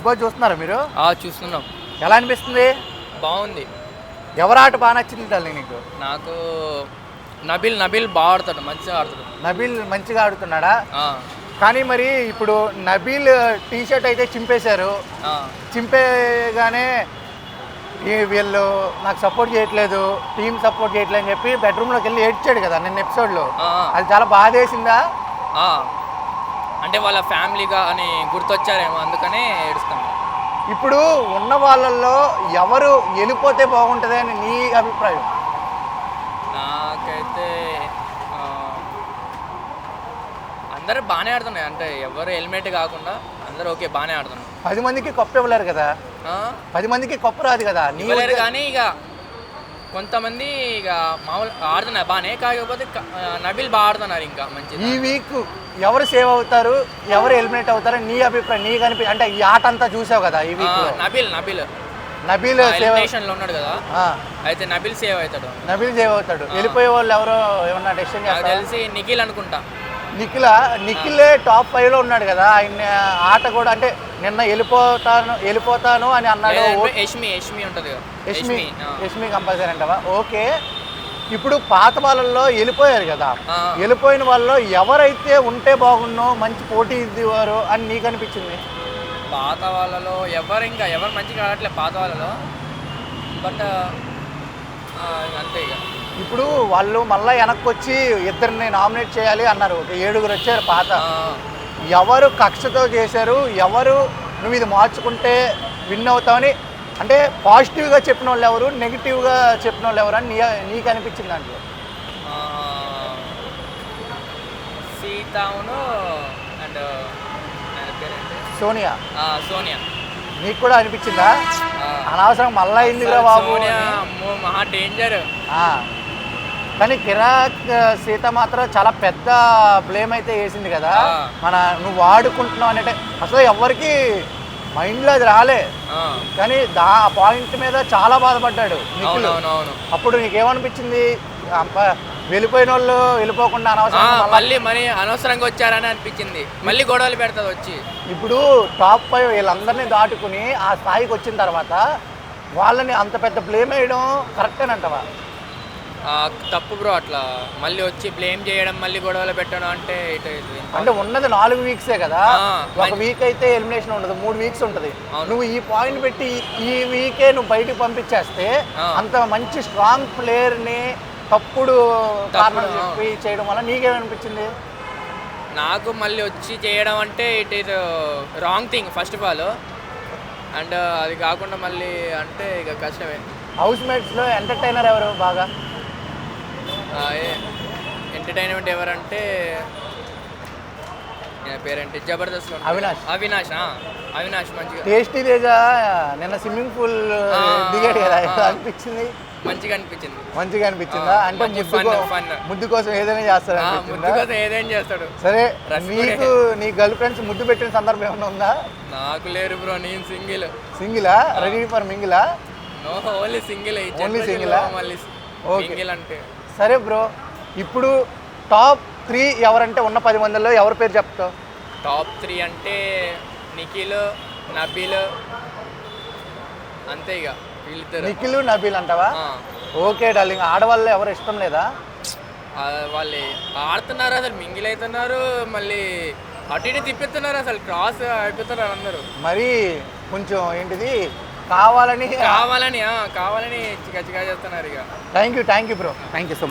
Big boss చూస్తున్నారా మీరు? చూస్తున్నాం. ఎలా అనిపిస్తుంది? బాగుంది. ఎవరి ఆట బాగా నచ్చింది తల్లి నీకు? నాకు నబిల్ బాగా ఆడతాడు, మంచిగా ఆడతాడు. నబీల్ మంచిగా ఆడుతున్నాడా? ఆ, కానీ మరి ఇప్పుడు నబీల్ టీ షర్ట్ అయితే చింపేశారు. ఆ, చింపేగానే వీళ్ళు నాకు సపోర్ట్ చేయట్లేదు, టీం సపోర్ట్ చేయట్లేదు అని చెప్పి బెడ్రూమ్లోకి వెళ్ళి ఏడ్చాడు కదా నిన్న ఎపిసోడ్లో. ఆ, అది చాలా బాధేసిందా? ఆ. అంటే వాళ్ళ ఫ్యామిలీగా అని గుర్తొచ్చారేమో, అందుకనే ఏడుస్తాం. ఇప్పుడు ఉన్న వాళ్ళల్లో ఎవరు వెళ్ళిపోతే బాగుంటుంది అని నీ అభిప్రాయం? నాకైతే అందరూ బాగానే ఆడుతున్నాయి. అంటే ఎవరు హెల్మెట్ కాకుండా అందరూ ఓకే బాగానే ఆడుతున్నారు. 10 మందికి కప్పు ఇవ్వలేరు కదా, 10 మందికి కప్పు రాదు కదా. ఇవ్వలేరు కానీ ఇక కొంతమంది ఇక మామూలు ఆడుతున్నారు బాగానే. కాకపోతే నబిల్ బాగా ఆడుతున్నారు ఇంకా మంచి. ఈ వీక్ ఎవరు సేవ్ అవుతారు, ఎవరు ఎలిమినేట్ అవుతారు నీ అభిప్రాయం? నీకు అంటే ఈ ఆట అంతా చూసావు కదా ఈ వీక్. నబీల్ ఎలిమినేషన్ లో ఉన్నాడు కదా, అయితే నబిల్ సేవ్ అవుతాడు. నబీల్ సేవ్ అవుతాడు. వెళ్ళిపోయే వాళ్ళు ఎవరో ఏమన్నా డెసిషన్ చేస్తారు? తెలిసి నిఖిల్ అనుకుంటా. నిఖిలే టాప్ 5లో ఉన్నాడు కదా. ఆయన ఆట కూడా అంటే నిన్న వెళ్ళిపోతాను అని అన్నాడు. యష్మి ఉంటుంది కదా, యష్మి కంపల్సరీ అంటావా? ఓకే. ఇప్పుడు పాత వాళ్ళల్లో వెళ్ళిపోయారు కదా, వెళ్ళిపోయిన వాళ్ళలో ఎవరైతే ఉంటే బాగుండో మంచి పోటీ ఇద్దేవారు అని నీకు అనిపించింది? పాత వాళ్ళలో ఎవరు మంచిగా ఆడట్లేదు పాత వాళ్ళలో. బట్ అంతే ఇక. ఇప్పుడు వాళ్ళు మళ్ళీ వెనక్కి వచ్చి ఇద్దరిని నామినేట్ చేయాలి అన్నారు. ఒక 7గురు వచ్చారు పాత. ఎవరు కక్షతో చేశారు, ఎవరు నువ్వు ఇది మార్చుకుంటే విన్ అవుతావని అంటే పాజిటివ్గా చెప్పిన వాళ్ళు ఎవరు, నెగిటివ్గా చెప్పిన వాళ్ళు ఎవరు అని నీకు అనిపించింది దాంట్లో? సీతాను అండ్ సోనియా. నీకు కూడా అనిపించిందా? అనవసరం మళ్ళా ఎందుకురా బాబు, మహా డేంజర్. కానీ కిరాక్ సీత మాత్రం చాలా పెద్ద బ్లేమ్ అయితే వేసింది కదా. నువ్వు వాడుకుంటున్నావు అంటే అసలు ఎవరికి మైండ్లో అది రాలే, కానీ ఆ పాయింట్ మీద చాలా బాధపడ్డాడు నిఖిల్. అప్పుడు నీకేమనిపించింది? వెళ్ళిపోయిన వాళ్ళు వెళ్ళిపోకుండా అనవసరంగా వచ్చారని అనిపించింది. మళ్ళీ గొడవలు పెడతాది వచ్చి. ఇప్పుడు టాప్ 5 వీళ్ళందరినీ దాటుకుని ఆ స్థాయికి వచ్చిన తర్వాత వాళ్ళని అంత పెద్ద బ్లేమ్ వేయడం కరెక్టేనంటవా? తప్పు బ్రో. అట్లా మళ్ళీ వచ్చి బ్లేమ్ చేయడం, మళ్ళీ గొడవలు పెట్టడం అంటే ఉన్నది 4 వీక్సే కదా. ఒక వీక్ అయితే ఎలిమినేషన్ ఉండదు, 3 వీక్స్ ఉంటుంది. నువ్వు ఈ పాయింట్ పెట్టి ఈ వీకే నువ్వు బయటకు పంపించేస్తే అంత మంచి స్ట్రాంగ్ ప్లేయర్ని తప్పుడు కారణం చెప్పి చేయడం వల్ల నీకేమనిపించింది? నాకు మళ్ళీ వచ్చి చేయడం అంటే it is wrong thing first of all. And అది కాకుండా మళ్ళీ అంటే ఇక కష్టమే. హౌస్ మేట్స్లో ఎంటర్టైనర్ ఎవరు బాగా? ఎంటర్టైన్మెంట్ ఎవరంటే పేరేంటి జబర్దస్త్ అవినాష్ మంచిగా. టేస్టీ తేజ నిన్న స్విమ్మింగ్ పూల్ దిగాడు కదా, అనిపించింది? మంచిగా అనిపించిందా? అంటే ముద్దు కోసం ఏదైనా చేస్తాడు. సరే, నీకు నీ గర్ల్ ఫ్రెండ్స్ ముద్దు పెట్టిన సందర్భం ఏమైనా ఉందా? నాకు లేరు బ్రో, నేను సింగిలా? రెడీ ఫర్ మింగిలా? Only single. అంటే సరే బ్రో, ఇప్పుడు టాప్ 3 ఎవరంటే ఉన్న 10 మందిలో ఎవరి పేరు చెప్తావు? టాప్ 3 అంటే నిఖిల్, నబీల్, అంతే ఇక వీళ్ళిద్దరు. నిఖిల్, నబీల్ అంటావా? Okay darling. ఆడవాళ్ళు ఎవరు ఇష్టం లేదా? వాళ్ళు ఆడుతున్నారు, అసలు మింగిల్ అవుతున్నారు, మళ్ళీ అటు ఇటు తిప్పుతున్నారు, అసలు క్రాస్ అయిపోతున్నారు అందరూ. మరి కొంచెం ఏంటిది కావాలని చికా చేస్తున్నారు ఇక. Thank you bro, thank you so much.